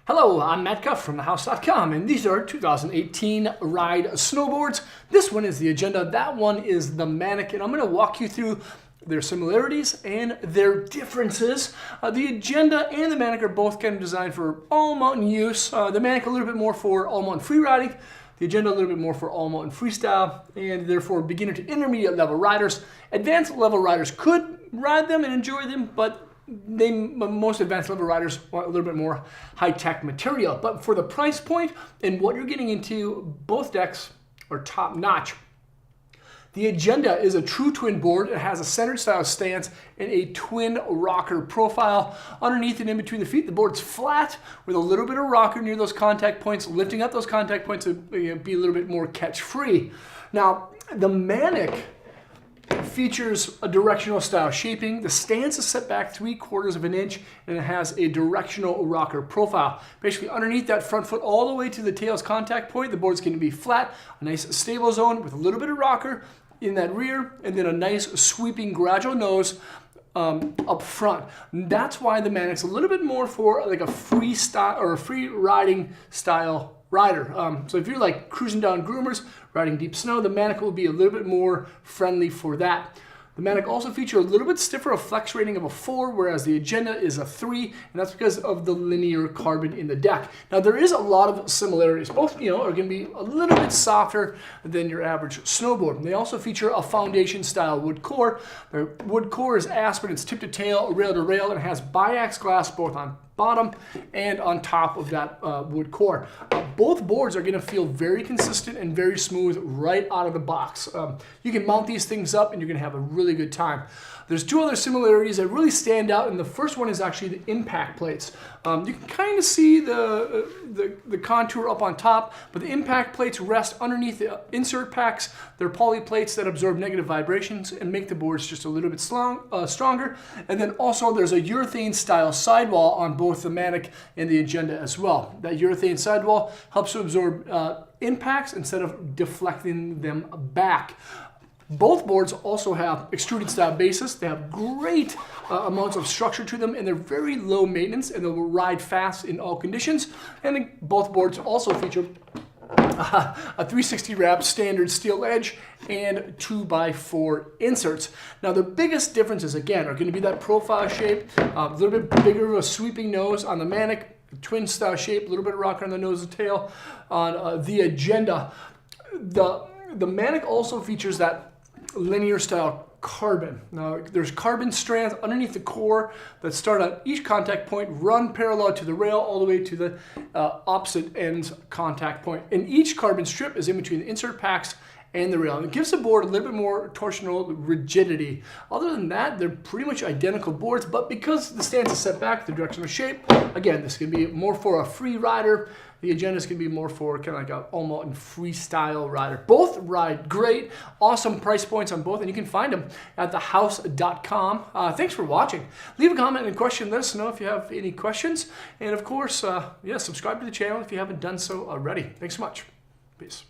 Hello, I'm Matt Cuff from TheHouse.com, and these are 2018 Ride snowboards. This one is the Agenda, that one is the Manic, and I'm going to walk you through their similarities and their differences. The Agenda and the Manic are both kind of designed for all mountain use. The Manic a little bit more for all mountain free riding, the Agenda a little bit more for all mountain freestyle, and therefore beginner to intermediate level riders. Advanced level riders could ride them and enjoy them, but most advanced level riders want a little bit more high-tech material. But for the price point and what you're getting into, both decks are top-notch. The Agenda is a true twin board. It has a centered style stance and a twin rocker profile. Underneath and in between the feet, the board's flat with a little bit of rocker near those contact points, lifting up those contact points to be a little bit more catch-free. Now, the Manic features a directional style shaping. The stance is set back 3/4 of an inch, and it has a directional rocker profile. Basically, underneath that front foot all the way to the tail's contact point, the board's going to be flat, a nice stable zone with a little bit of rocker in that rear, and then a nice sweeping gradual nose up front. That's why the Manic's a little bit more for like a free style or a free riding style rider. So if you're like cruising down groomers, riding deep snow, the Manic will be a little bit more friendly for that. The Manic also features a little bit stiffer, a flex rating of a 4, whereas the Agenda is a 3, and that's because of the linear carbon in the deck. Now there is a lot of similarities. Both, are going to be a little bit softer than your average snowboard. They also feature a foundation style wood core. The wood core is aspen, it's tip to tail, rail to rail, and it has biax glass both on bottom and on top of that wood core. Both boards are going to feel very consistent and very smooth right out of the box. You can mount these things up and you're going to have a really good time. There's two other similarities that really stand out, and the first one is actually the impact plates. You can kind of see the contour up on top, but the impact plates rest underneath the insert packs. They're poly plates that absorb negative vibrations and make the boards just a little bit stronger. And then also there's a urethane style sidewall on both the Manic and the Agenda as well. That urethane sidewall helps to absorb impacts instead of deflecting them back. Both boards also have extruded style bases. They have great amounts of structure to them, and they're very low maintenance, and they'll ride fast in all conditions. And both boards also feature a 360 wrap standard steel edge and 2x4 inserts. Now the biggest differences again are going to be that profile shape, a little bit bigger of a sweeping nose on the Manic, twin style shape, a little bit of rocker on the nose and tail on the Agenda. The Manic also features that linear style carbon. Now there's carbon strands underneath the core that start at each contact point, run parallel to the rail all the way to the opposite ends contact point. And each carbon strip is in between the insert packs and the rail. And it gives the board a little bit more torsional rigidity. Other than that, they're pretty much identical boards, but because the stance is set back, the directional shape, again, this can be more for a free rider. The Agenda is going to be more for kind of like an all-mountain freestyle rider. Both ride great, awesome price points on both, and you can find them at TheHouse.com. Thanks for watching. Leave a comment and question. Let us know if you have any questions. And of course, subscribe to the channel if you haven't done so already. Thanks so much. Peace.